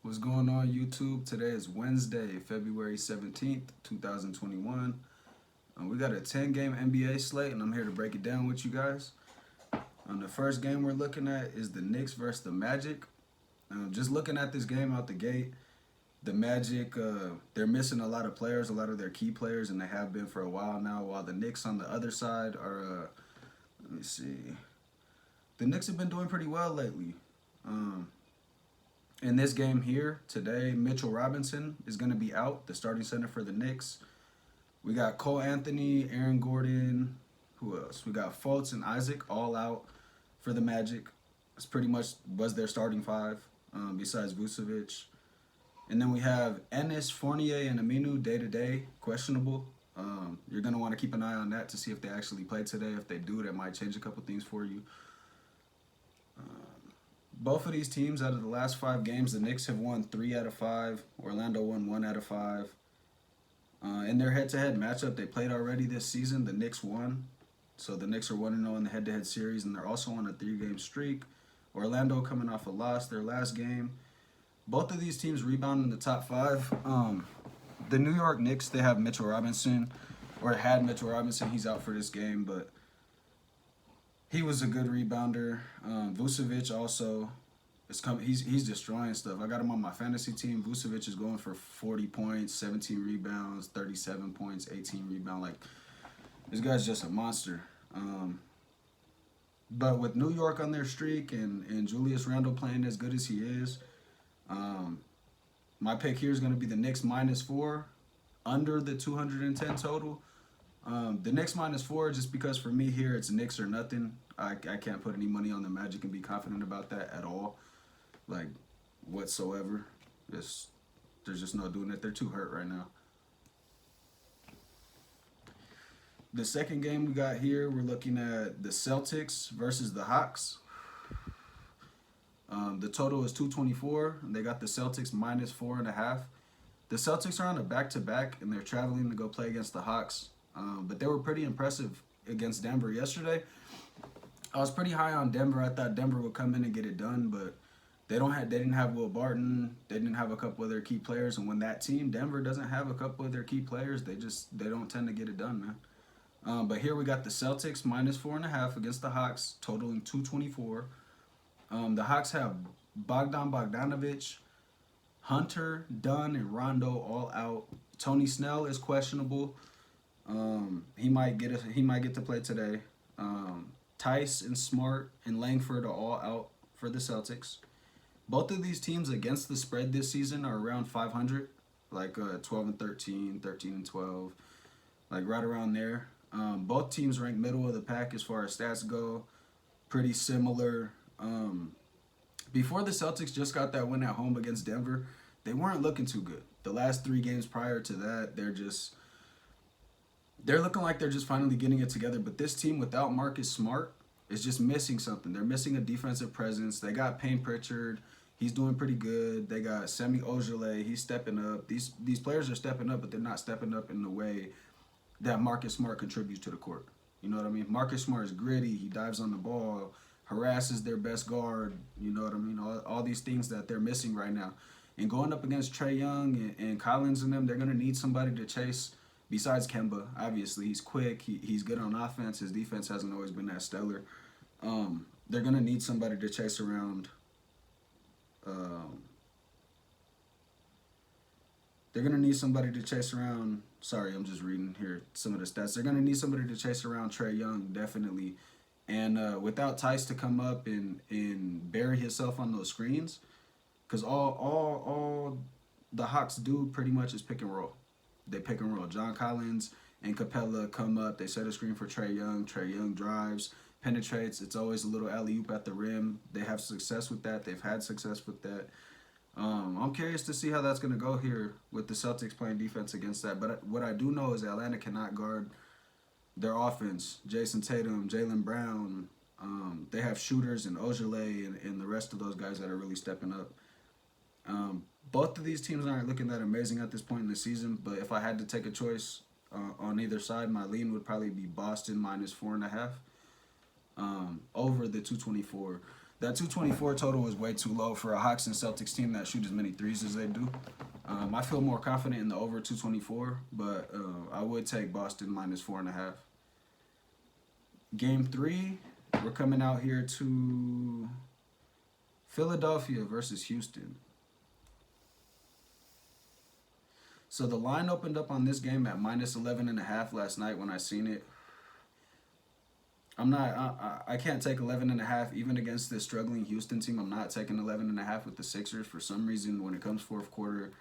What's going on, YouTube? Today is Wednesday, February 17th, 2021. We got a 10-game NBA slate, and I'm here to break it down with you guys. The first game we're looking at is the Knicks versus the Magic. Just looking at this game out the gate, the Magic, they're missing a lot of players, a lot of their key players, and they have been for a while now, while the Knicks on the other side are, let me see. The Knicks have been doing pretty well lately. In this game here today, Mitchell Robinson is going to be out, the starting center for the Knicks. We got Cole Anthony, Aaron Gordon, who else? We got Fultz and Isaac all out for the Magic. It's pretty much was their starting five, besides Vucevic. And then we have Ennis, Fournier, and Aminu day-to-day, questionable. You're going to want to keep an eye on that to see if they actually play today. If they do, that might change a couple things for you. Both of these teams, out of the last 5 games, the Knicks have won 3 out of 5. Orlando won 1 out of 5. In their head-to-head matchup they played already this season, the Knicks won. So the Knicks are 1-0 in the head-to-head series, and they're also on a 3-game streak. Orlando coming off a loss their last game. Both of these teams rebound in the top 5. The New York Knicks, they have Mitchell Robinson, or had Mitchell Robinson. He's out for this game, but he was a good rebounder. Vucevic also he's destroying stuff. I got him on my fantasy team. Vucevic is going for 40 points, 17 rebounds, 37 points, 18 rebounds. Like, this guy's just a monster. But with New York on their streak and Julius Randle playing as good as he is, my pick here is going to be the Knicks -4, under the 210 total. The Knicks -4, just because for me here it's Knicks or nothing. I can't put any money on the Magic and be confident about that at all, like whatsoever. There's just no doing it. They're too hurt right now. The second game we got here, we're looking at the Celtics versus the Hawks. The total is 224, and they got the Celtics -4.5. The Celtics are on a back-to-back, and they're traveling to go play against the Hawks. But they were pretty impressive against Denver yesterday. I was pretty high on Denver. I thought Denver would come in and get it done, but they didn't have Will Barton. They didn't have a couple of their key players, and when that team, Denver, doesn't have a couple of their key players, they don't tend to get it done, man. But here we got the Celtics -4.5 against the Hawks, totaling 224. The Hawks have Bogdan Bogdanovic, Hunter, Dunn, and Rondo all out. Tony Snell is questionable. He might get to play today. Tice and Smart and Langford are all out for the Celtics. Both of these teams against the spread this season are around 500, like 12-13, 13-12, like right around there. Both teams rank middle of the pack as far as stats go. Pretty similar. Before the Celtics just got that win at home against Denver, they weren't looking too good. The last 3 games prior to that, they're looking like they're just finally getting it together. But this team without Marcus Smart is just missing something. They're missing a defensive presence. They got Payne Pritchard. He's doing pretty good. They got Semi Ojeleye. He's stepping up. These players are stepping up, but they're not stepping up in the way that Marcus Smart contributes to the court. You know what I mean? Marcus Smart is gritty. He dives on the ball, harasses their best guard. You know what I mean? All these things that they're missing right now. And going up against Trae Young and Collins and them, they're going to need somebody to chase. Besides Kemba, obviously, he's quick. He's good on offense. His defense hasn't always been that stellar. They're going to need somebody to chase around. They're going to need somebody to chase around. Sorry, I'm just reading here some of the stats. They're going to need somebody to chase around Trae Young, definitely. And without Tice to come up and bury himself on those screens, because all the Hawks do pretty much is pick and roll. They pick and roll. John Collins and Capella come up. They set a screen for Trae Young. Trae Young drives, penetrates. It's always a little alley-oop at the rim. They have success with that. They've had success with that. I'm curious to see how that's going to go here with the Celtics playing defense against that. But what I do know is Atlanta cannot guard their offense. Jason Tatum, Jaylen Brown. They have shooters and Ojeleye and the rest of those guys that are really stepping up. Both of these teams aren't looking that amazing at this point in the season, but if I had to take a choice on either side, my lean would probably be Boston -4.5 over the 224. That 224 total is way too low for a Hawks and Celtics team that shoot as many threes as they do. I feel more confident in the over 224, but I would take Boston minus 4.5. Game 3, we're coming out here to Philadelphia versus Houston. So the line opened up on this game at minus 11.5 last night when I seen it. I can't take 11.5 even against this struggling Houston team. I'm not taking 11.5 with the Sixers for some reason. When it comes fourth quarter,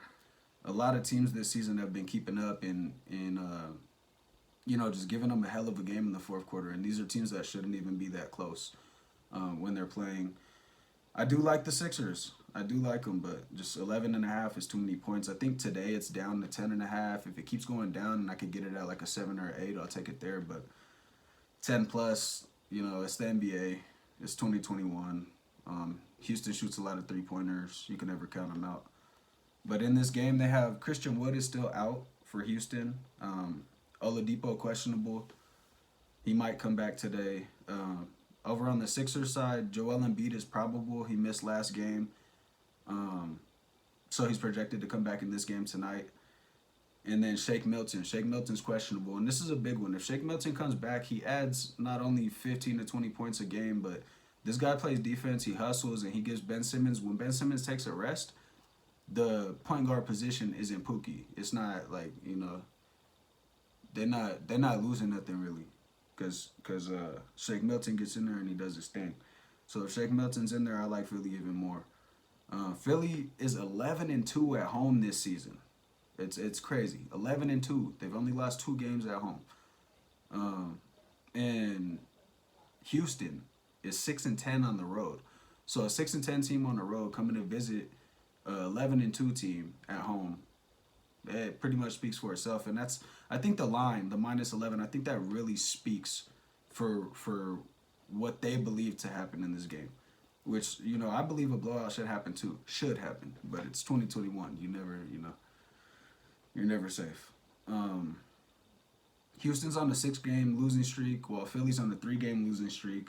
a lot of teams this season have been keeping up and just giving them a hell of a game in the fourth quarter. And these are teams that shouldn't even be that close when they're playing. I do like the Sixers. I do like them, but just 11.5 is too many points. I think today it's down to 10.5. If it keeps going down and I could get it at like a 7 or 8, I'll take it there. But 10 plus, it's the NBA. It's 2021. Houston shoots a lot of three-pointers. You can never count them out. But in this game, they have Christian Wood is still out for Houston. Oladipo questionable. He might come back today. Over on the Sixers side, Joel Embiid is probable. He missed last game. So he's projected to come back in this game tonight. And then Shake Milton. Shake Milton's questionable. And this is a big one. If Shake Milton comes back, he adds not only 15 to 20 points a game, but this guy plays defense, he hustles, and he gives Ben Simmons, when Ben Simmons takes a rest, the point guard position isn't Pookie. It's not like, they're not losing nothing really. Because Shake Milton gets in there and he does his thing. So if Shake Milton's in there, I like Philly even more. Philly is 11-2 at home this season. It's crazy. 11-2. They've only lost 2 games at home. And Houston is 6-10 on the road. So a 6-10 team on the road coming to visit a 11-2 team at home, it pretty much speaks for itself. And that's, I think the line, the minus 11, I think that really speaks for what they believe to happen in this game. Which, I believe a blowout should happen too. Should happen. But it's 2021. You're never safe. Houston's on the 6-game losing streak, while Philly's on the 3-game losing streak.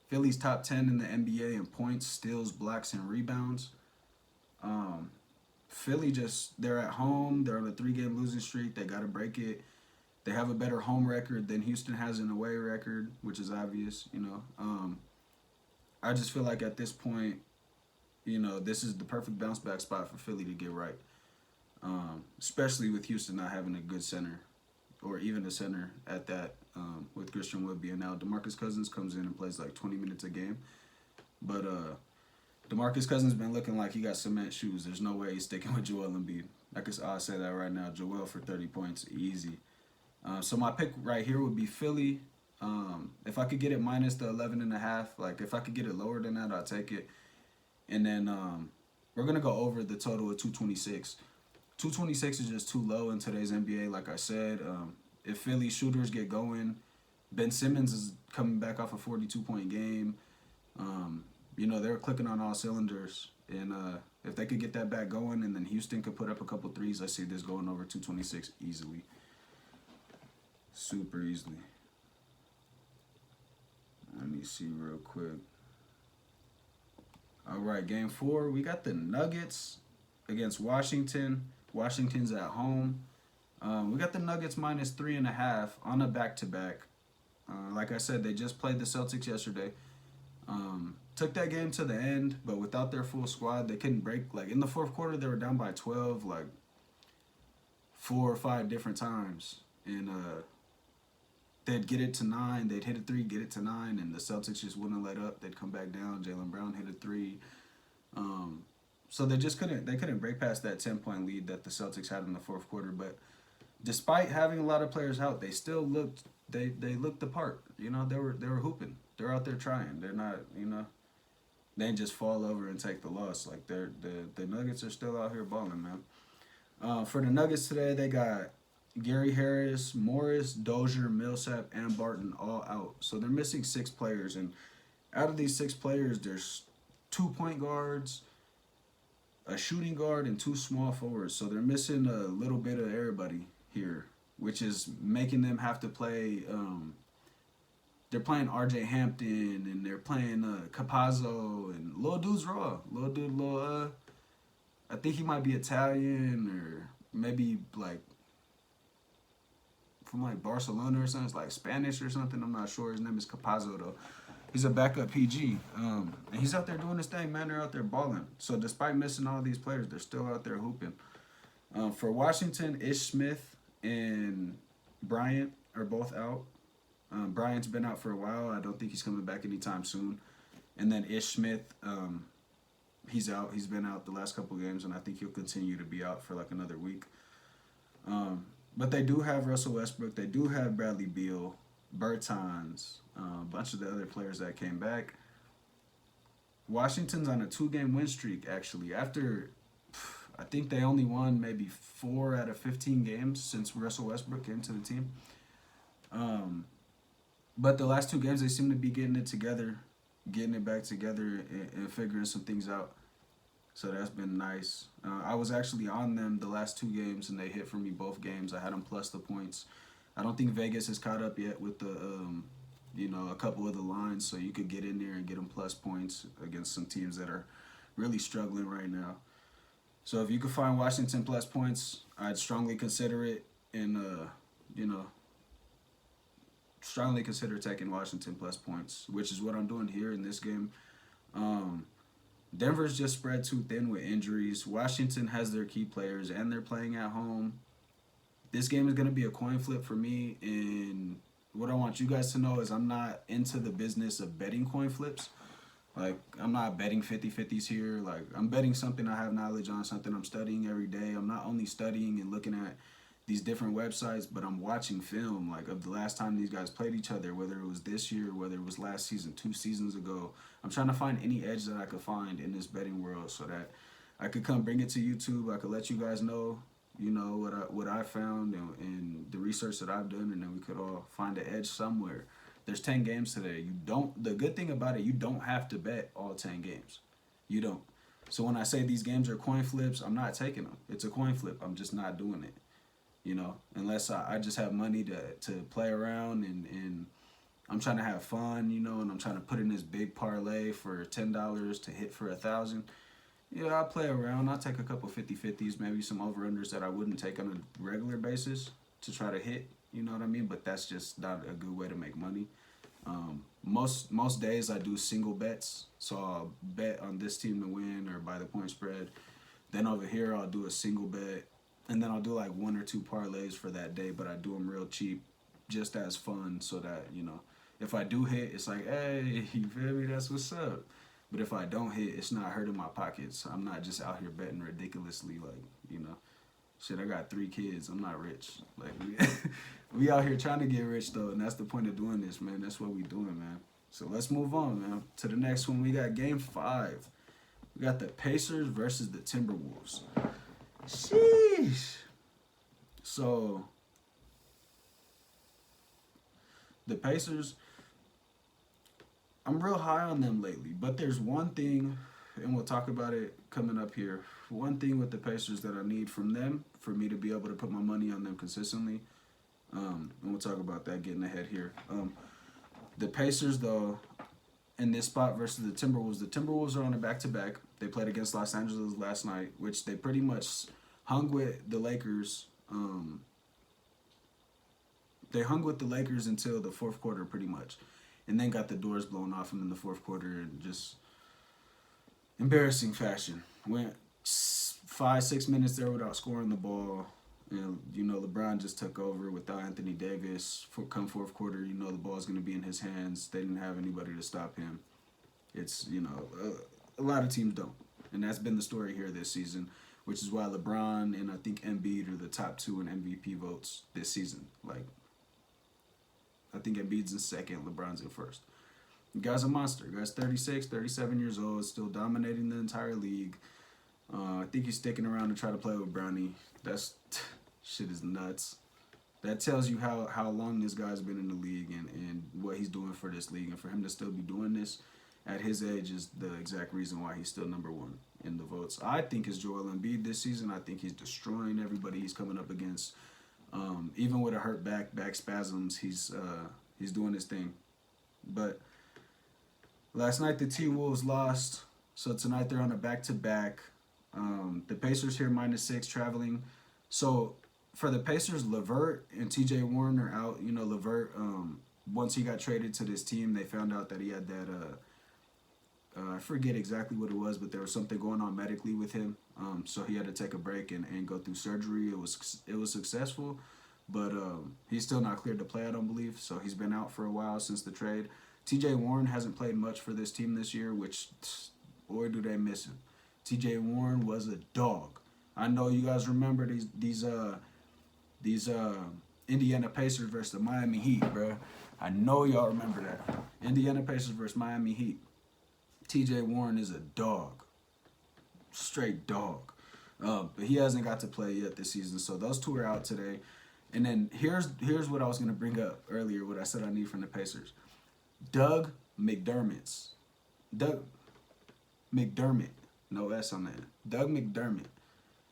Philly's top 10 in the NBA in points, steals, blocks, and rebounds. Philly they're at home. They're on a 3-game losing streak. They got to break it. They have a better home record than Houston has an away record, which is obvious, I just feel like at this point, this is the perfect bounce back spot for Philly to get right. Especially with Houston not having a good center or even a center at that, with Christian Wood being out. DeMarcus Cousins comes in and plays like 20 minutes a game. But DeMarcus Cousins been looking like he got cement shoes. There's no way he's sticking with Joel Embiid. I'll say that right now. Joel for 30 points, easy. So my pick right here would be Philly. If I could get it minus the 11.5, like if I could get it lower than that, I'll take it. And then we're going to go over the total of 226. 226 is just too low in today's NBA, like I said. If Philly shooters get going, Ben Simmons is coming back off a 42-point game. They're clicking on all cylinders. And if they could get that back going and then Houston could put up a couple threes, I see this going over 226 easily. Super easily. Let me see real quick. All right, game 4. We got the Nuggets against Washington. Washington's at home. We got the Nuggets minus 3.5 on a back-to-back. Like I said, they just played the Celtics yesterday. Took that game to the end, but without their full squad, they couldn't break. Like in the fourth quarter, they were down by 12, like 4 or 5 different times. And they'd get it to 9. They'd hit a 3, get it to 9, and the Celtics just wouldn't let up. They'd come back down. Jaylen Brown hit a 3. So they just couldn't break past that 10-point lead that the Celtics had in the fourth quarter. But despite having a lot of players out, they still looked the part. They were hooping. They're out there trying. They're not, they didn't just fall over and take the loss. Like the Nuggets are still out here balling, man. For the Nuggets today, they got Gary Harris, Morris, Dozier, Millsap, and Barton all out. So they're missing 6 players. And out of these 6 players, there's 2 point guards, a shooting guard, and 2 small forwards. So they're missing a little bit of everybody here, which is making them have to play they're playing R.J. Hampton and they're playing Capazzo and little dude's raw. Little dude, I think he might be Italian or maybe like from like Barcelona or something. It's like Spanish or something. I'm not sure. His name is Capazzo though. He's a backup PG. And he's out there doing his thing, man. They're out there balling. So despite missing all these players, they're still out there hooping. For Washington, Ish Smith and Bryant are both out. Bryant's been out for a while. I don't think he's coming back anytime soon. And then Ish Smith, he's out. He's been out the last couple games, and I think he'll continue to be out for like another week. But they do have Russell Westbrook. They do have Bradley Beal, Bertans, a bunch of the other players that came back. Washington's on a 2-game win streak, actually. After, I think they only won maybe 4 out of 15 games since Russell Westbrook came to the team. But the last 2 games, they seem to be getting it together, getting it back together and figuring some things out. So that's been nice. I was actually on them the last 2 games, and they hit for me both games. I had them plus the points. I don't think Vegas has caught up yet with the, a couple of the lines, so you could get in there and get them plus points against some teams that are really struggling right now. So if you could find Washington plus points, I'd strongly consider it, and strongly consider taking Washington plus points, which is what I'm doing here in this game. Denver's just spread too thin with injuries. Washington has their key players, and they're playing at home. This game is going to be a coin flip for me, and what I want you guys to know is I'm not into the business of betting coin flips. Like, I'm not betting 50-50s here. Like, I'm betting something I have knowledge on, something I'm studying every day. I'm not only studying and looking at these different websites, but I'm watching film, like, of the last time these guys played each other, whether it was this year, whether it was last season, 2 seasons ago. I'm trying to find any edge that I could find in this betting world so that I could come bring it to YouTube. I could let you guys know, what I found and the research that I've done, and then we could all find an edge somewhere. There's 10 games today. The good thing about it, you don't have to bet all 10 games. You don't. So when I say these games are coin flips, I'm not taking them. It's a coin flip. I'm just not doing it. Unless I just have money to play around and I'm trying to have fun, and I'm trying to put in this big parlay for $10 to hit for 1,000. I'll play around. I'll take a couple 50-50s, maybe some over-unders that I wouldn't take on a regular basis to try to hit, you know what I mean? But that's just not a good way to make money. Most days I do single bets, so I'll bet on this team to win or by the point spread. Then over here I'll do a single bet, and then I'll do like 1 or 2 parlays for that day, but I do them real cheap just as fun so that, if I do hit, it's like, hey, you feel me? That's what's up. But if I don't hit, it's not hurting my pockets. I'm not just out here betting ridiculously, shit, I got 3 kids. I'm not rich. Like, we out here trying to get rich, though, and that's the point of doing this, man. That's what we doing, man. So let's move on, man, to the next one. We got Game 5. We got the Pacers versus the Timberwolves. Sheesh. So, the Pacers, I'm real high on them lately, but there's one thing, and we'll talk about it coming up here. One thing with the Pacers that I need from them for me to be able to put my money on them consistently, and we'll talk about that getting ahead here. The Pacers, though, in this spot versus the Timberwolves are on a back-to-back. They played against Los Angeles last night, which they pretty much hung with the Lakers. They hung with the Lakers until the fourth quarter, pretty much, and then got the doors blown off them in the fourth quarter in just embarrassing fashion. Went 5-6 minutes there without scoring the ball. And, LeBron just took over without Anthony Davis. Come fourth quarter, the ball's going to be in his hands. They didn't have anybody to stop him. It's, a lot of teams don't. And that's been the story here this season, which is why LeBron and I think Embiid are the top 2 in MVP votes this season. Like, I think Embiid's in second, LeBron's in first. The guy's a monster. The guy's 36, 37 years old, still dominating the entire league. I think he's sticking around to try to play with Brownie. That's shit is nuts. That tells you how long this guy's been in the league and what he's doing for this league. And for him to still be doing this at his age is the exact reason why he's still number 1 in the votes. I think it's Joel Embiid this season. I think he's destroying everybody he's coming up against. Even with a hurt back spasms, he's doing his thing. But last night the T-Wolves lost, so tonight they're on a back-to-back. The Pacers here -6 traveling. So for the Pacers, Levert and T.J. Warren are out. You know, Levert, once he got traded to this team, they found out that he had that, I forget exactly what it was, but there was something going on medically with him. So he had to take a break and go through surgery. It was successful, but he's still not cleared to play, I don't believe. So he's been out for a while since the trade. T.J. Warren hasn't played much for this team this year, which, boy, do they miss him. T.J. Warren was a dog. I know you guys remember these Indiana Pacers versus the Miami Heat, bro. I know y'all remember that. Indiana Pacers versus Miami Heat. T.J. Warren is a dog. Straight dog. But he hasn't got to play yet this season, so those two are out today. And then here's what I was going to bring up earlier, what I said I need from the Pacers. Doug McDermott. No S on that. Doug McDermott.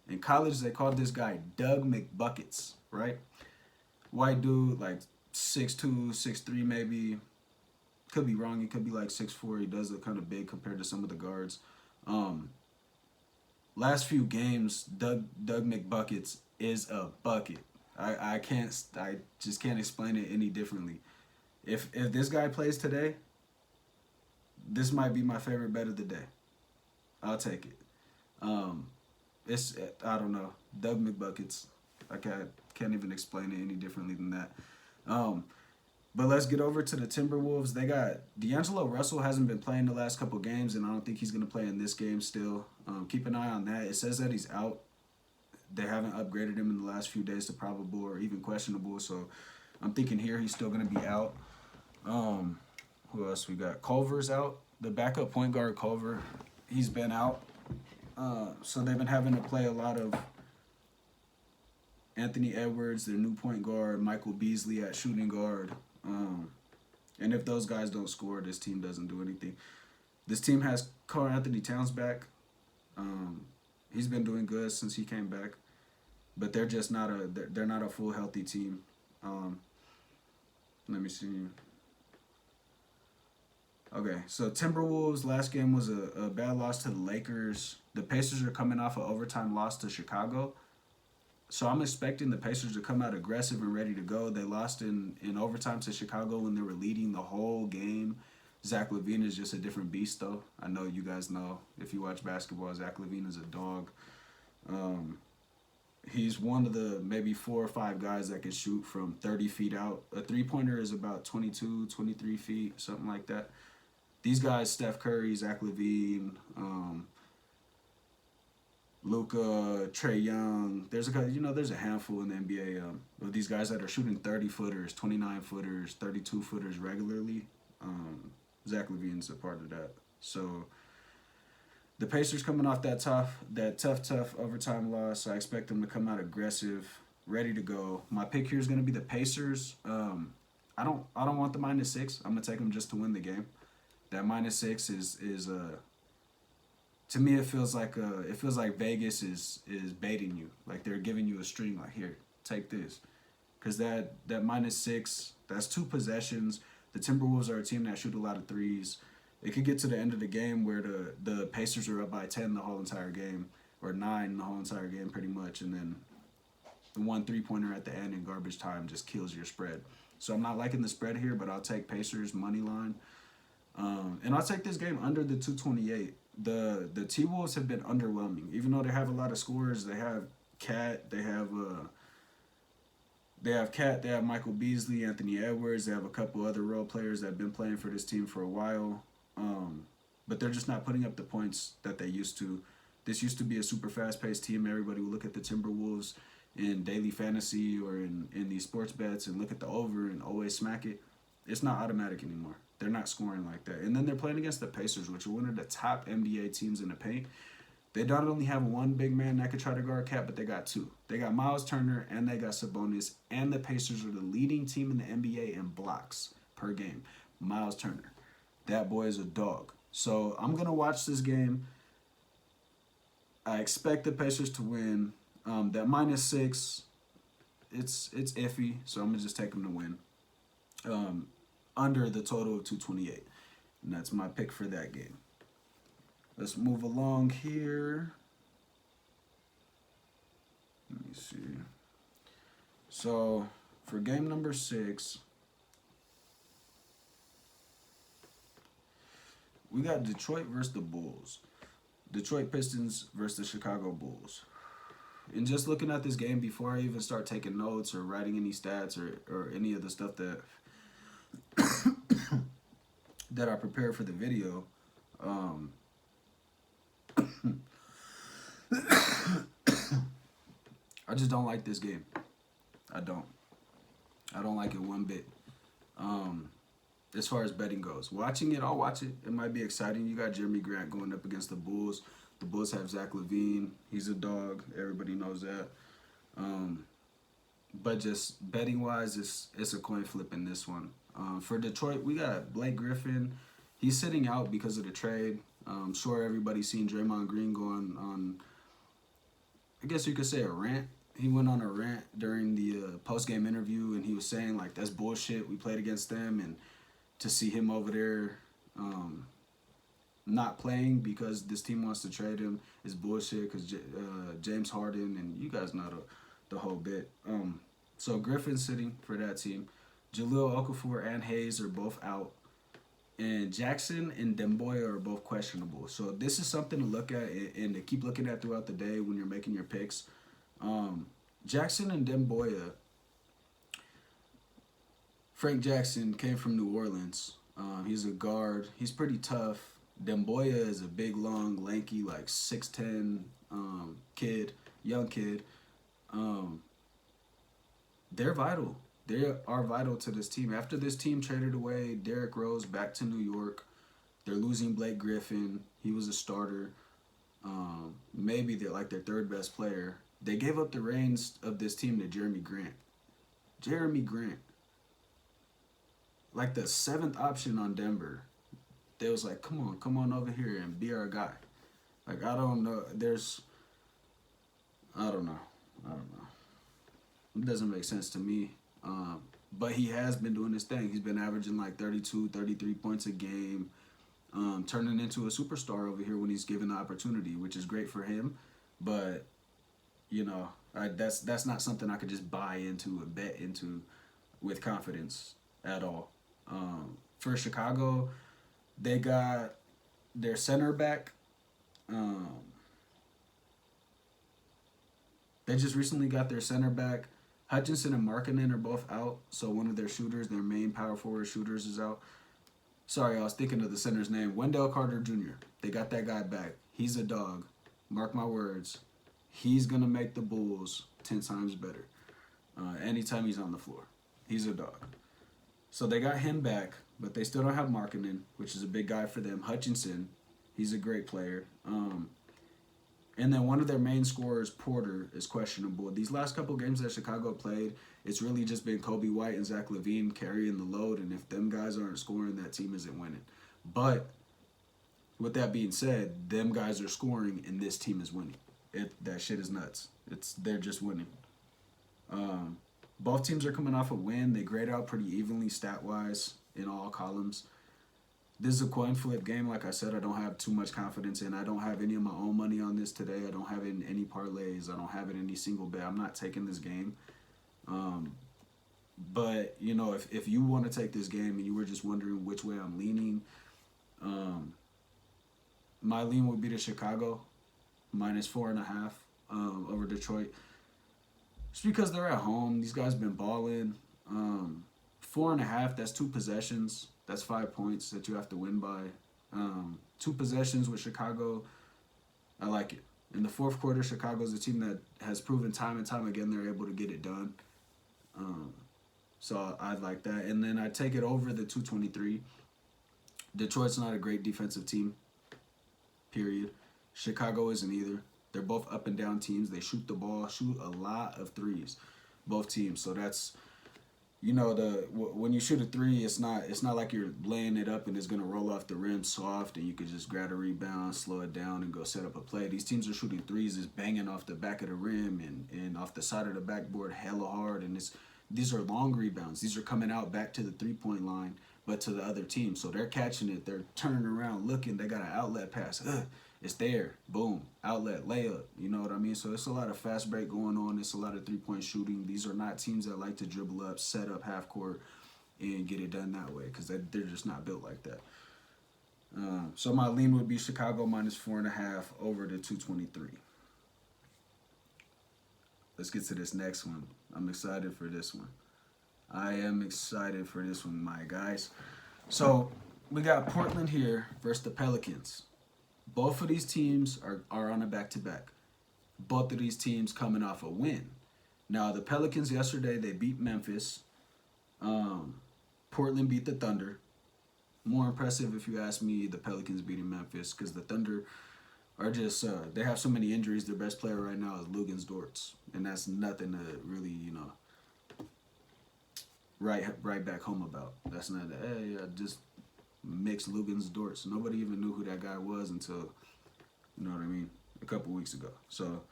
In college, they called this guy Doug McBuckets, right? White dude, like 6'2", 6'3", maybe. Could be wrong. He could be like 6'4". He does look kind of big compared to some of the guards. Last few games, Doug McBuckets is a bucket. I just can't explain it any differently. If this guy plays today, this might be my favorite bet of the day. I'll take it. It's, I don't know, Doug McBuckets. I can't even explain it any differently than that. But let's get over to the Timberwolves. They got D'Angelo Russell hasn't been playing the last couple games, and I don't think he's going to play in this game still. Keep an eye on that. It says that he's out. They haven't upgraded him in the last few days to probable or even questionable, so I'm thinking here he's still going to be out. Who else we got? Culver's out. The backup point guard, Culver, he's been out. So they've been having to play a lot of Anthony Edwards, their new point guard, Michael Beasley at shooting guard. And if those guys don't score, this team doesn't do anything. This team has Karl Anthony Towns back. He's been doing good since he came back, but they're just not they're not a full healthy team. Let me see. Okay, so Timberwolves last game was a bad loss to the Lakers. The Pacers are coming off an overtime loss to Chicago. So I'm expecting the Pacers to come out aggressive and ready to go. They lost in overtime to Chicago when they were leading the whole game. Zach LaVine is just a different beast, though. I know you guys know. If you watch basketball, Zach LaVine is a dog. He's one of the maybe 4 or 5 guys that can shoot from 30 feet out. A three-pointer is about 22, 23 feet, something like that. These guys, Steph Curry, Zach LaVine, Luka, Trae Young. There's a handful in the NBA of these guys that are shooting 30-footers, 29-footers, 32-footers regularly. Zach LaVine's a part of that. So the Pacers coming off that tough overtime loss. I expect them to come out aggressive, ready to go. My pick here is going to be the Pacers. I don't want the -6. I'm gonna take them just to win the game. That -6 is to me it feels like Vegas is baiting you, like they're giving you a string, like here, take this, because that -6, that's 2 possessions. The Timberwolves are a team that shoot a lot of threes. It could get to the end of the game where the Pacers are up by 10 the whole entire game, or 9 the whole entire game pretty much, and then the 1 3-pointer at the end in garbage time just kills your spread. So I'm not liking the spread here, but I'll take Pacers money line. And I'll take this game under the 228. The T-Wolves have been underwhelming. Even though they have a lot of scorers, they have Cat, they have Michael Beasley, Anthony Edwards, they have a couple other role players that have been playing for this team for a while. But they're just not putting up the points that they used to. This used to be a super fast-paced team. Everybody would look at the Timberwolves in daily fantasy or in these sports bets and look at the over and always smack it. It's not automatic anymore. They're not scoring like that. And then they're playing against the Pacers, which are one of the top NBA teams in the paint. They don't only have one big man that could try to guard Cat, but they got 2. They got Miles Turner and they got Sabonis, and the Pacers are the leading team in the NBA in blocks per game. Miles Turner. That boy is a dog. So I'm going to watch this game. I expect the Pacers to win. That -6, it's iffy, so I'm going to just take them to win. under the total of 228. And that's my pick for that game. Let's move along here. Let me see. So for game number 6, we got Detroit versus the Bulls. Detroit Pistons versus the Chicago Bulls. And just looking at this game before I even start taking notes or writing any stats or any of the stuff that that I prepared for the video, I just don't like this game. I don't like it one bit. As far as betting goes, watching it, I'll watch it. It might be exciting. You got Jeremy Grant going up against the Bulls. The Bulls have Zach LaVine. He's a dog. Everybody knows that. But just betting wise, it's a coin flip in this one. For Detroit, we got Blake Griffin. He's sitting out because of the trade. I'm sure everybody's seen Draymond Green go on, I guess you could say, a rant. He went on a rant during the post-game interview, and he was saying, like, that's bullshit. We played against them, and to see him over there not playing because this team wants to trade him is bullshit, because James Harden, and you guys know the whole bit. So Griffin's sitting for that team. Jahlil Okafor and Hayes are both out. And Jackson and Demboya are both questionable. So this is something to look at and to keep looking at throughout the day when you're making your picks. Jackson and Demboya, Frank Jackson came from New Orleans. He's a guard. He's pretty tough. Demboya is a big, long, lanky, like 6'10" young kid. They're vital. They are vital to this team. After this team traded away Derrick Rose back to New York, they're losing Blake Griffin. He was a starter. Maybe they're like their third best player. They gave up the reins of this team to Jeremy Grant. Jeremy Grant. Like the 7th option on Denver. They was like, come on over here and be our guy. Like, I don't know. I don't know. It doesn't make sense to me. But he has been doing his thing. He's been averaging like 32, 33 points a game, turning into a superstar over here when he's given the opportunity, which is great for him. But, you know, that's not something I could just buy into and bet into with confidence at all. For Chicago, they got their center back. They just recently got their center back. Hutchinson and Markkanen are both out, so one of their shooters, their main power forward shooters, is out. Sorry, I was thinking of the center's name. Wendell Carter Jr. They got that guy back. He's a dog. Mark my words. He's going to make the Bulls 10 times better anytime he's on the floor. He's a dog. So they got him back, but they still don't have Markkanen, which is a big guy for them. Hutchinson, he's a great player. And then one of their main scorers, Porter, is questionable. These last couple games that Chicago played, it's really just been Kobe White and Zach LaVine carrying the load. And if them guys aren't scoring, that team isn't winning. But with that being said, them guys are scoring and this team is winning. That shit is nuts. They're just winning. Both teams are coming off a win. They grade out pretty evenly stat-wise in all columns. This is a coin flip game. Like I said, I don't have too much confidence in. I don't have any of my own money on this today. I don't have it in any parlays. I don't have it in any single bet. I'm not taking this game. But, you know, if you want to take this game and you were just wondering which way I'm leaning, my lean would be to Chicago, -4.5 over Detroit. Just because they're at home. These guys been balling. 4.5, that's 2 possessions. That's 5 points that you have to win by. 2 possessions with Chicago. I like it. In the fourth quarter, Chicago's a team that has proven time and time again they're able to get it done. So I'd like that. And then I take it over the 223. Detroit's not a great defensive team, period. Chicago isn't either. They're both up and down teams. They shoot the ball, shoot a lot of threes, both teams. So that's, you know, when you shoot a three, it's not like you're laying it up and it's gonna roll off the rim soft and you could just grab a rebound, slow it down, and go set up a play. These teams are shooting threes, is banging off the back of the rim and off the side of the backboard hella hard, and these are long rebounds. These are coming out back to the 3-point line, but to the other team. So they're catching it. They're turning around, looking. They got an outlet pass. It's there. Boom. Outlet, layup. You know what I mean? So it's a lot of fast break going on. It's a lot of three-point shooting. These are not teams that like to dribble up, set up half court, and get it done that way because they're just not built like that. So my lean would be Chicago minus 4.5 over the 223. Let's get to this next one. I'm excited for this one. I am excited for this one, my guys. So we got Portland here versus the Pelicans. Both of these teams are on a back-to-back. Both of these teams coming off a win. Now, the Pelicans yesterday, they beat Memphis. Portland beat the Thunder. More impressive, if you ask me, the Pelicans beating Memphis because the Thunder are just, they have so many injuries. Their best player right now is Luguentz Dortz. And that's nothing to really, right back home about. That's not, hey, I just mixed Luguentz Dortz. Nobody even knew who that guy was until, you know what I mean, a couple weeks ago. So,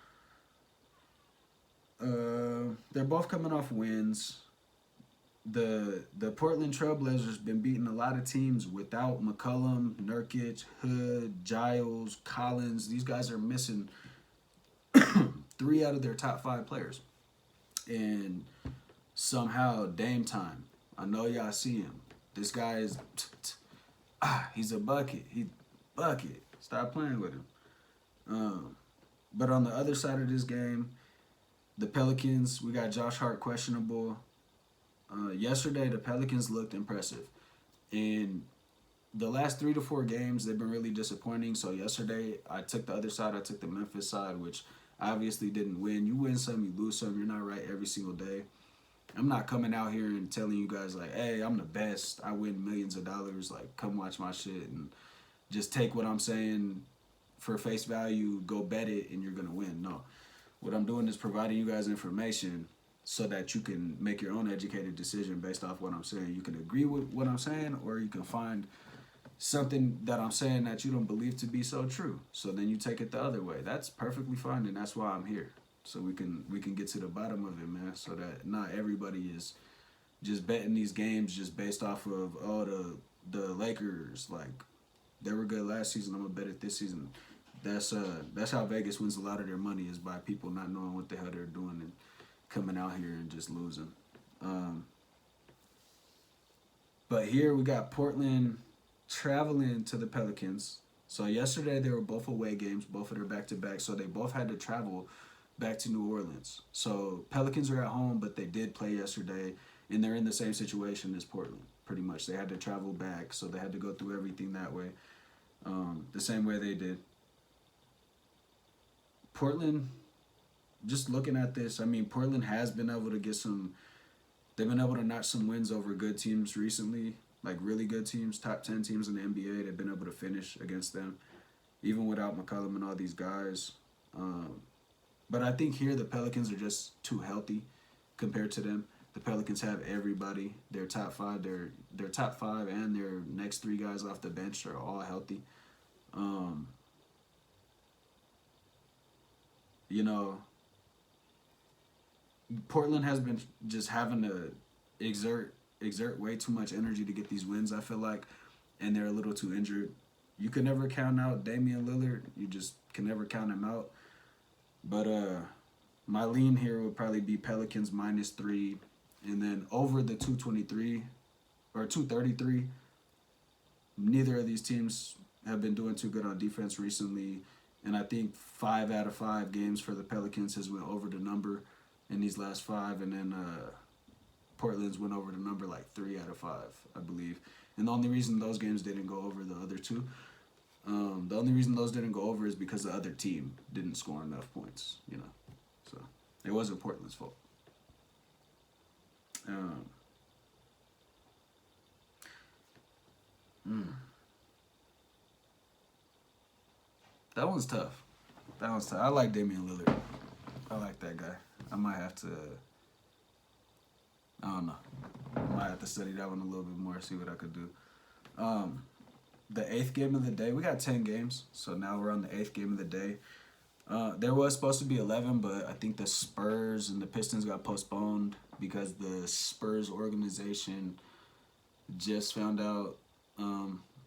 they're both coming off wins. The Portland Trailblazers been beating a lot of teams without McCollum, Nurkic, Hood, Giles, Collins. These guys are missing 3 out of their top 5 players. And somehow Dame time. I know y'all see him. This guy is he's a bucket. He bucket. Stop playing with him. But on the other side of this game, the Pelicans, we got Josh Hart questionable. Yesterday, the Pelicans looked impressive. In the last 3 to 4 games, they've been really disappointing. So yesterday, I took the other side. I took the Memphis side, which obviously didn't win. You win some, you lose some. You're not right every single day. I'm not coming out here and telling you guys like, hey, I'm the best. I win millions of dollars. Like, come watch my shit and just take what I'm saying for face value, go bet it, and you're going to win. No. What I'm doing is providing you guys information so that you can make your own educated decision based off what I'm saying. You can agree with what I'm saying, or you can find something that I'm saying that you don't believe to be so true. So then you take it the other way. That's perfectly fine, and that's why I'm here. So we can get to the bottom of it, man, so that not everybody is just betting these games just based off of, the Lakers, like, they were good last season, I'm going to bet it this season. That's how Vegas wins a lot of their money, is by people not knowing what the hell they're doing and coming out here and just losing. But here we got Portland traveling to the Pelicans. So yesterday they were both away games, both of their back-to-back, so they both had to travel back to New Orleans. So Pelicans are at home, but they did play yesterday, and they're in the same situation as Portland, pretty much. They had to travel back, so they had to go through everything that way, the same way they did. Portland, just looking at this, I mean, Portland has been able to get they've been able to notch some wins over good teams recently, like really good teams, top 10 teams in the NBA. They've been able to finish against them, even without McCollum and all these guys. But I think here the Pelicans are just too healthy compared to them. The Pelicans have everybody. Their top 5, their top 5 and their next 3 guys off the bench are all healthy. Portland has been just having to exert way too much energy to get these wins, I feel like, and they're a little too injured. You can never count out Damian Lillard. You just can never count him out. But my lean here would probably be Pelicans -3, and then over the 223 or 233. Neither of these teams have been doing too good on defense recently, and I think 5 out of 5 games for the Pelicans has went over the number in these last 5, and then Portland's went over the number like 3 out of 5, I believe. And the only reason those games didn't go over the other 2, the only reason those didn't go over is because the other team didn't score enough points, So it wasn't Portland's fault. That one's tough. I like Damian Lillard. I like that guy. I might have to, I don't know. I might have to study that one a little bit more, see what I could do. The 8th game of the day, we got 10 games, so now we're on the 8th game of the day. There was supposed to be 11, but I think the Spurs and the Pistons got postponed because the Spurs organization Just found out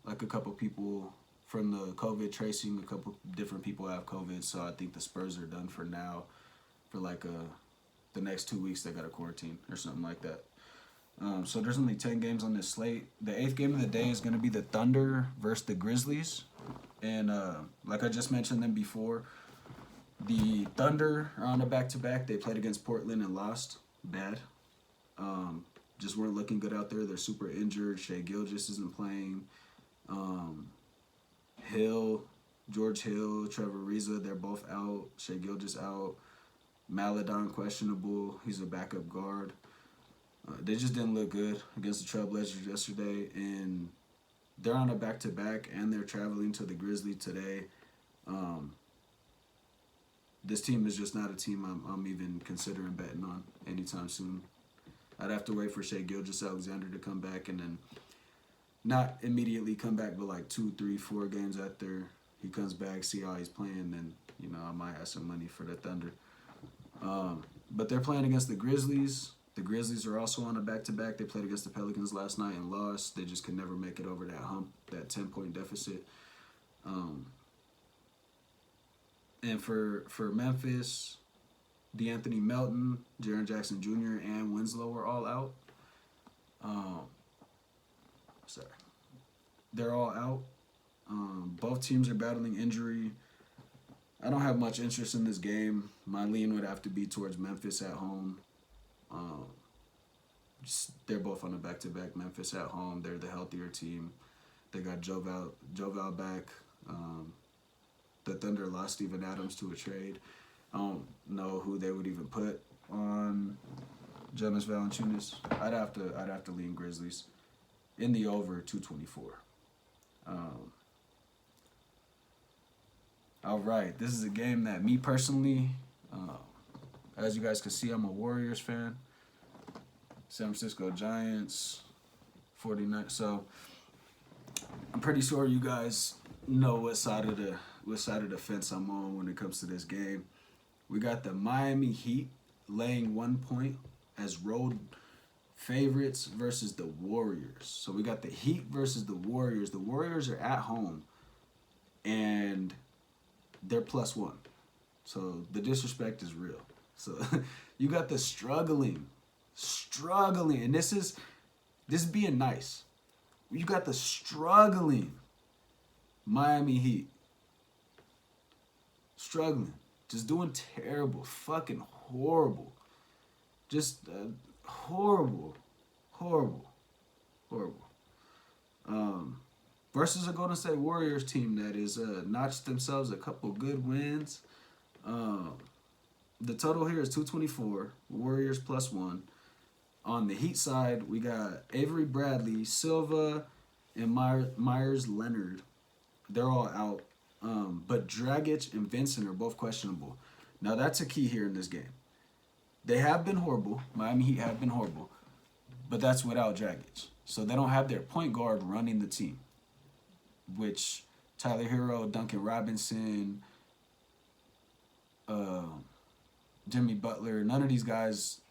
like a couple people from the COVID tracing, a couple different people have COVID, so I think the Spurs are done for now. For like the next 2 weeks, they got to quarantine or something like that. So there's only 10 games on this slate. The eighth game of the day is going to be the Thunder versus the Grizzlies. And like I just mentioned them before, the Thunder are on a back-to-back. They played against Portland and lost. Bad. Just weren't looking good out there. They're super injured. Shai Gilgeous isn't playing. Hill, George Hill, Trevor Ariza, they're both out. Shai Gilgeous out. Maladon questionable. He's a backup guard. They just didn't look good against the Trailblazers yesterday, and they're on a back-to-back, and they're traveling to the Grizzlies today. This team is just not a team I'm even considering betting on anytime soon. I'd have to wait for Shai Gilgeous-Alexander to come back, and then not immediately come back, but like 2, 3, 4 games after he comes back, see how he's playing, then I might have some money for the Thunder. But they're playing against the Grizzlies. The Grizzlies are also on a back-to-back. They played against the Pelicans last night and lost. They just could never make it over that hump, that 10-point deficit. And for Memphis, DeAnthony Melton, Jaren Jackson Jr., and Winslow were all out. They're all out. Both teams are battling injury. I don't have much interest in this game. My lean would have to be towards Memphis at home. They're both on a back-to-back. Memphis at home. They're the healthier team. They got Joval back. The Thunder lost Steven Adams to a trade. I don't know who they would even put on Jonas Valanciunas. I'd have to lean Grizzlies in the over 224. All right, this is a game that me personally, as you guys can see, I'm a Warriors fan. San Francisco Giants, 49. So I'm pretty sure you guys know what side of the fence I'm on when it comes to this game. We got the Miami Heat laying 1 point as road favorites versus the Warriors. So we got the Heat versus the Warriors. The Warriors are at home, and they're +1. So the disrespect is real. So you got the struggling, and this is being nice. You got the struggling Miami Heat. Struggling. Just doing terrible. Fucking horrible. Just horrible. Versus a Golden State Warriors team that is notched themselves a couple good wins. The total here is 224. Warriors +1. On the Heat side, we got Avery Bradley, Silva, and Myers Leonard. They're all out. But Dragic and Vincent are both questionable. Now, that's a key here in this game. They have been horrible. Miami Heat have been horrible. But that's without Dragic. So they don't have their point guard running the team, which Tyler Hero, Duncan Robinson, Jimmy Butler, none of these guys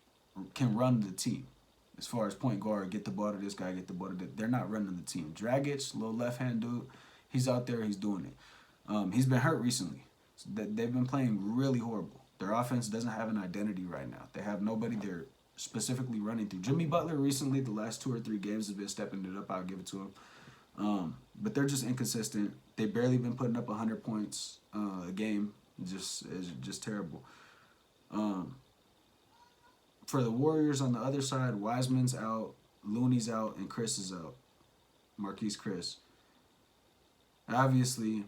can run the team. As far as point guard, get the ball to this guy, get the ball to that. They're not running the team. Dragic, little left-hand dude, he's out there, he's doing it. He's been hurt recently. So they've been playing really horrible. Their offense doesn't have an identity right now. They have nobody they're specifically running through. Jimmy Butler recently, the last 2 or 3 games, has been stepping it up. I'll give it to him. But they're just inconsistent. They've barely been putting up 100 points a game. It's just terrible. For the Warriors on the other side, Wiseman's out, Looney's out, and Chris is out. Marquise Chris. Obviously,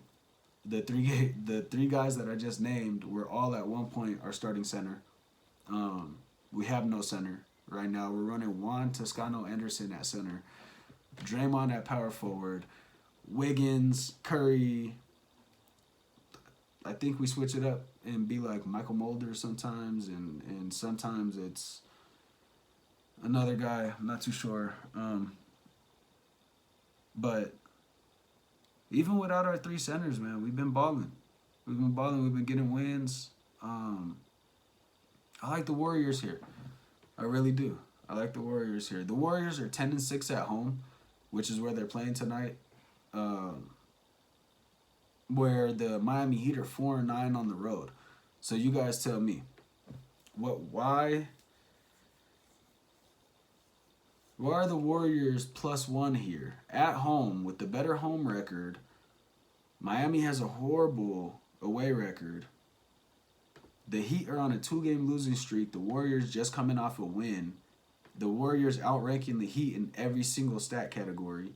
the three guys that I just named were all at one point our starting center. We have no center right now. We're running Juan Toscano-Anderson at center, Draymond at power forward, Wiggins, Curry. I think we switch it up and be like Michael Mulder sometimes, and sometimes it's another guy. I'm not too sure. But even without our 3 centers, man, we've been balling. We've been getting wins. I like the Warriors here. I really do. I like the Warriors here. The Warriors are 10-6 at home. which is where they're playing tonight. Where the Miami Heat are 4-9 on the road. So you guys tell me, why are the Warriors +1 here at home with the better home record? Miami has a horrible away record. The Heat are on a 2-game losing streak. The Warriors just coming off a win. The Warriors outranking the Heat in every single stat category.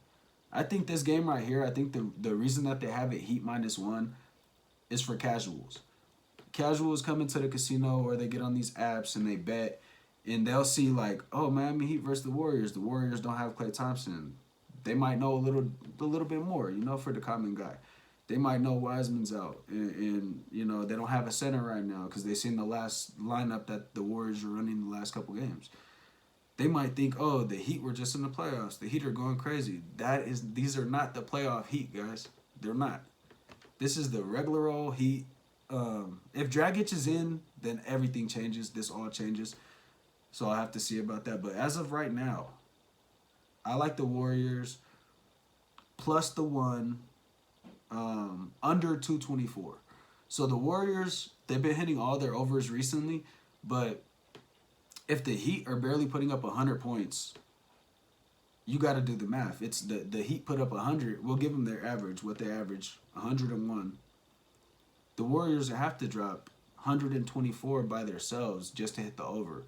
I think this game right here, I think the reason that they have it Heat -1 is for casuals. Casuals come into the casino or they get on these apps and they bet, and they'll see like, oh, Miami Heat versus the Warriors. The Warriors don't have Klay Thompson. They might know a little bit more, for the common guy. They might know Wiseman's out, and they don't have a center right now because they seen the last lineup that the Warriors are running the last couple games. They might think, oh, the Heat were just in the playoffs. The Heat are going crazy. These are not the playoff Heat, guys. They're not. This is the regular old Heat. If Dragic is in, then everything changes. This all changes. So I'll have to see about that. But as of right now, I like the Warriors +1, under 224. So the Warriors, they've been hitting all their overs recently, but if the Heat are barely putting up 100 points, you got to do the math. It's the Heat put up 100. We'll give them their average, what they average, 101. The Warriors have to drop 124 by themselves just to hit the over.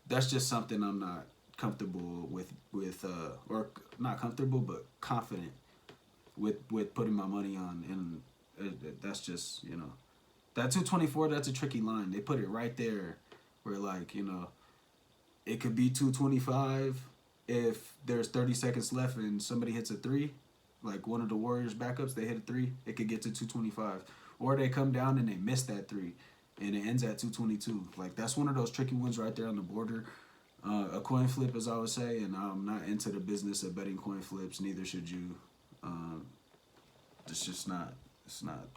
That's just something I'm not comfortable with or not comfortable, but confident with putting my money on. And that's just, that 224, that's a tricky line. They put it right there where, like, it could be 225 if there's 30 seconds left and somebody hits a 3, like one of the Warriors backups, they hit a 3, it could get to 225. Or they come down and they miss that 3 and it ends at 222. Like, that's one of those tricky ones right there on the border. A coin flip, as I would say, and I'm not into the business of betting coin flips, neither should you. It's just not, it's not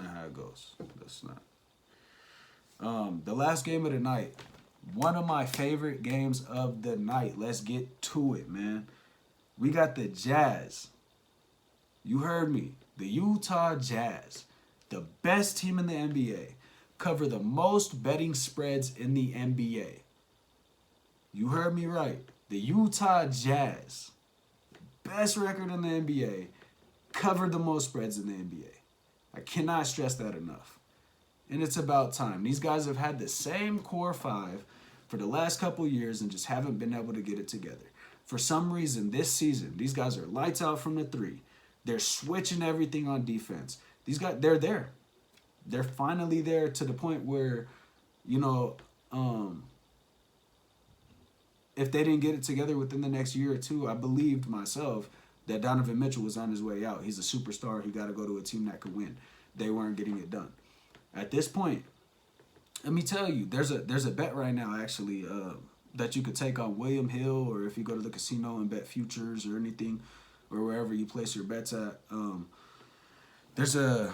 how it goes. That's not. The last game of the night, one of my favorite games of the night. Let's get to it, man. We got the Jazz. You heard me. The Utah Jazz, the best team in the NBA, cover the most betting spreads in the NBA. You heard me right. The Utah Jazz, best record in the NBA, covered the most spreads in the NBA. I cannot stress that enough. And it's about time. These guys have had the same core 5 for the last couple years and just haven't been able to get it together. For some reason, this season, these guys are lights out from the 3. They're switching everything on defense. These guys, they're there. They're finally there to the point where, if they didn't get it together within the next year or two, I believed myself that Donovan Mitchell was on his way out. He's a superstar. He got to go to a team that could win. They weren't getting it done. At this point, let me tell you, there's a bet right now, actually, that you could take on William Hill, or if you go to the casino and bet futures or anything, or wherever you place your bets at. The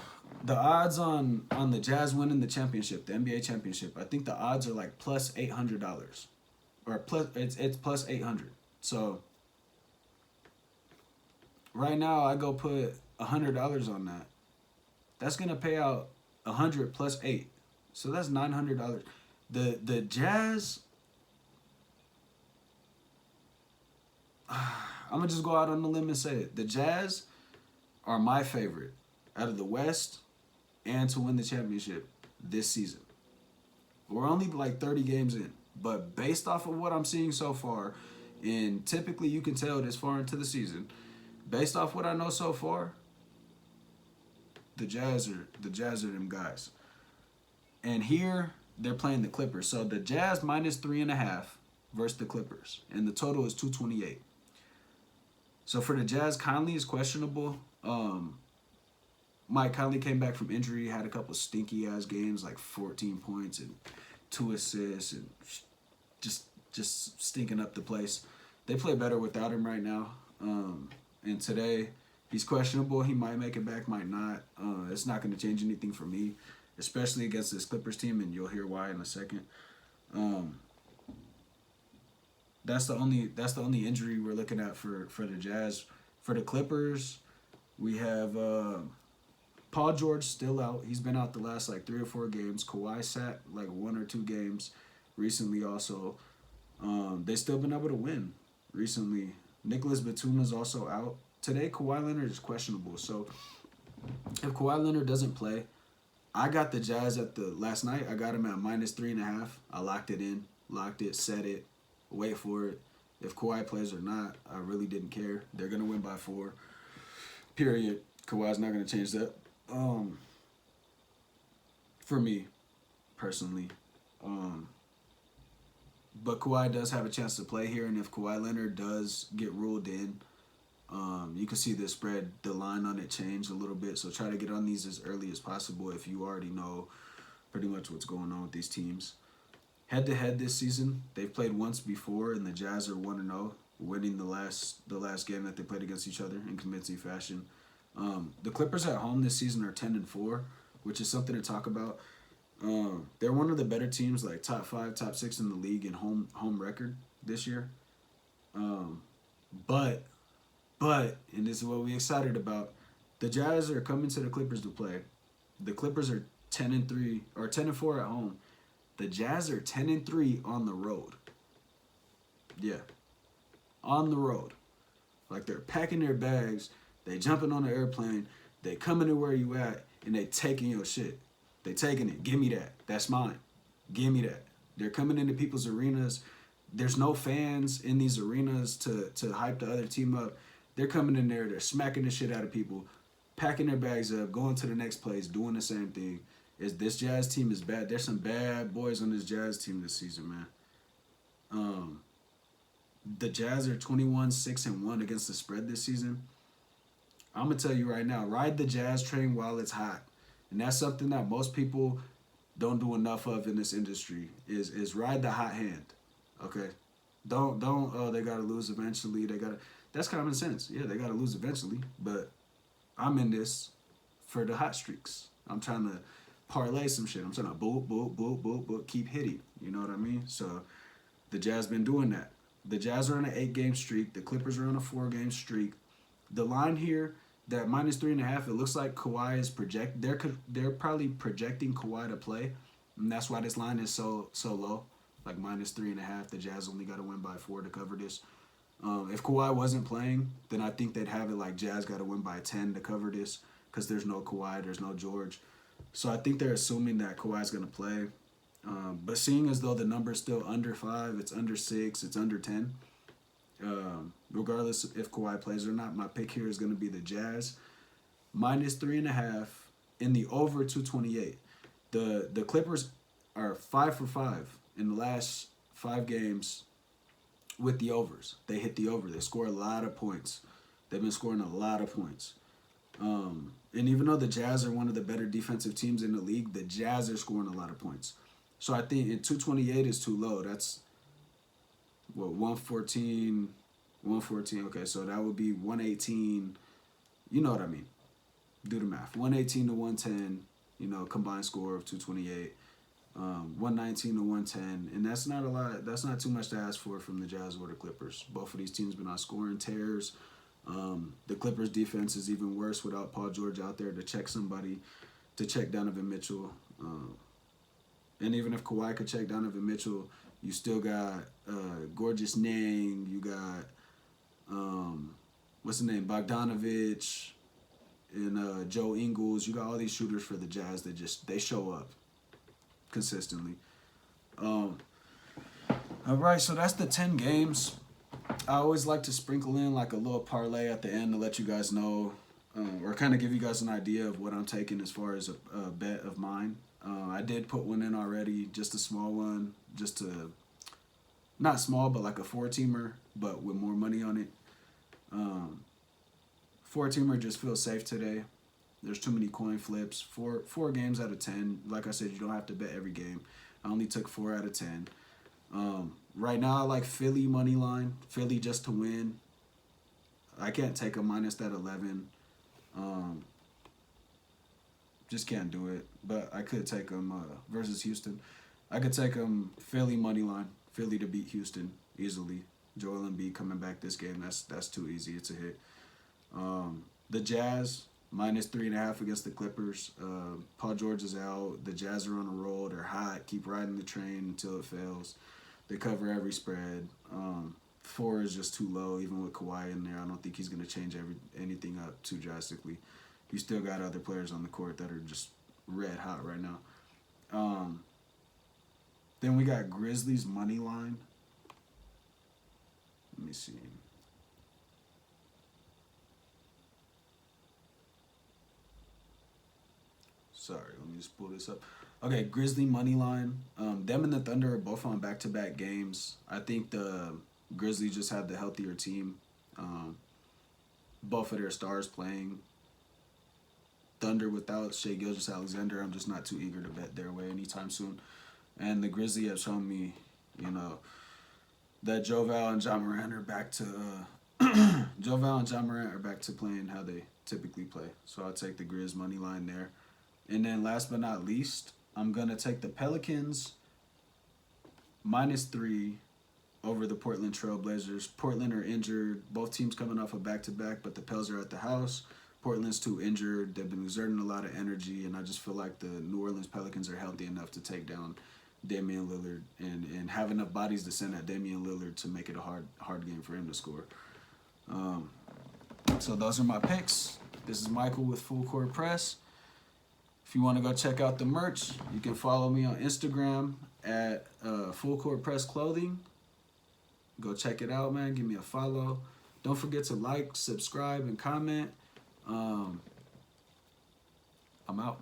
odds on the Jazz winning the championship, the NBA championship, I think the odds are like +$800, or it's +800. So right now I go put $100 on that. That's gonna pay out 100 + 8, so that's $900. The Jazz. I'm gonna just go out on the limb and say it. The Jazz are my favorite out of the West and to win the championship this season. We're only like 30 games in, but based off of what I'm seeing so far, and typically you can tell this far into the season, based off what I know so far, the Jazz are them guys. And here they're playing the Clippers. So the Jazz -3.5 versus the Clippers, and the total is 228. So for the Jazz, Conley is questionable. Mike Conley came back from injury, had a couple stinky-ass games, like 14 points and 2 assists, and just stinking up the place. They play better without him right now. And today, he's questionable. He might make it back, might not. It's not going to change anything for me, especially against this Clippers team, and you'll hear why in a second. That's the only injury we're looking at for the Jazz. For the Clippers, we have Paul George still out. He's been out the last like 3 or 4 games. Kawhi sat like 1 or 2 games recently. Also, they still been able to win recently. Nicholas Batum is also out today. Kawhi Leonard is questionable. So if Kawhi Leonard doesn't play, I got the Jazz at the last night. I got him at -3.5. I locked it in, locked it, set it, wait for it. If Kawhi plays or not, I really didn't care. They're gonna win by 4. Period. Kawhi's not gonna change that. For me, personally. But Kawhi does have a chance to play here, and if Kawhi Leonard does get ruled in, you can see the spread, the line on it change a little bit. So try to get on these as early as possible if you already know pretty much what's going on with these teams. Head to head this season, they've played once before, and the Jazz are 1-0, winning the last game that they played against each other in convincing fashion. The Clippers at home this season are 10-4, which is something to talk about. They're one of the better teams, like top 5, top 6 in the league in home record this year. But and this is what we're excited about. The Jazz are coming to the Clippers to play. The Clippers are 10-3 or 10-4 at home. The Jazz are 10-3 on the road. Yeah, on the road. Like they're packing their bags, they jumping on the airplane, they coming to where you at, and they taking your shit. They taking it. Give me that. That's mine. Give me that. They're coming into people's arenas. There's no fans in these arenas to hype the other team up. They're coming in there. They're smacking the shit out of people, packing their bags up, going to the next place, doing the same thing. This Jazz team is bad. There's some bad boys on this Jazz team this season, man. The Jazz are 21-6-1 against the spread this season. I'm gonna tell you right now, ride the Jazz train while it's hot. And that's something that most people don't do enough of in this industry is ride the hot hand. Okay? Don't they gotta lose eventually. That's common sense. Yeah, they gotta lose eventually. But I'm in this for the hot streaks. I'm trying to parlay some shit. I'm trying to boop, boop, boop, boop, boop, keep hitting. You know what I mean? So the Jazz been doing that. The Jazz are on an 8-game streak. The Clippers are on a 4-game streak. The line here, that -3.5, it looks like Kawhi is they're probably projecting Kawhi to play, and that's why this line is so low, like -3.5. The Jazz only got to win by 4 to cover this. If Kawhi wasn't playing, then I think they'd have it like Jazz got to win by 10 to cover this, because there's no Kawhi, there's no George. So I think they're assuming that Kawhi's gonna play. But seeing as though the number's still under 5, it's under 6, it's under 10. Regardless if Kawhi plays or not, my pick here is going to be the Jazz -3.5 in the over 228. The Clippers are 5 for 5 in the last 5 games with the overs. They hit the over. They score a lot of points. They've been scoring a lot of points. And even though the Jazz are one of the better defensive teams in the league, the Jazz are scoring a lot of points. So I think 228 is too low. That's 114. Okay, so that would be 118. You know what I mean? Do the math. 118 to 110. Combined score of 228. 119 to 110, and that's not a lot. That's not too much to ask for from the Jazz or the Clippers. Both of these teams been on scoring tears. The Clippers defense is even worse without Paul George out there to check somebody, to check Donovan Mitchell. And even if Kawhi could check Donovan Mitchell, you still got Gorgeous Nang. You got what's the name, Bogdanovich, and Joe Ingles. You got all these shooters for the Jazz that they show up consistently. All right, so that's the 10 games. I always like to sprinkle in like a little parlay at the end to let you guys know, or kind of give you guys an idea of what I'm taking as far as a bet of mine. I did put one in already, just a small one, just to, not small, but like a 4-teamer, but with more money on it. 4-teamer just feels safe today. There's too many coin flips. Four games out of 10. Like I said, you don't have to bet every game. I only took 4 out of 10. Right now, I like Philly money line. Philly just to win. I can't take a minus that 11. Just can't do it. But I could take them versus Houston. I could take them Philly money line. Philly to beat Houston easily. Joel Embiid coming back this game, that's too easy. It's a hit. The Jazz minus 3.5 against the Clippers. Paul George is out. The Jazz are on a roll. They're hot. Keep riding the train until it fails. They cover every spread. 4 is just too low, even with Kawhi in there. I don't think he's going to change anything up too drastically. You still got other players on the court that are just red hot right now. Then we got Grizzlies money line. Let me see. Sorry, let me just pull this up. Okay, Grizzly money line. Them and the Thunder are both on back-to-back games. I think the Grizzlies just have the healthier team. Both of their stars playing. Thunder without Shai Gilgeous-Alexander, I'm just not too eager to bet their way anytime soon. And the Grizzlies have shown me, that Joe Val and John Morant are back to playing how they typically play. So I'll take the Grizz money line there. And then last but not least, I'm gonna take the Pelicans -3 over the Portland Trailblazers. Portland are injured. Both teams coming off a back-to-back, but the Pels are at the house. Portland's too injured. They've been exerting a lot of energy, and I just feel like the New Orleans Pelicans are healthy enough to take down Damian Lillard and have enough bodies to send at Damian Lillard to make it a hard game for him to score. So those are my picks. This is Michael with Full Court Press. If you want to go check out the merch, you can follow me on Instagram at Full Court Press Clothing. Go check it out, man. Give me a follow. Don't forget to like, subscribe, and comment. I'm out.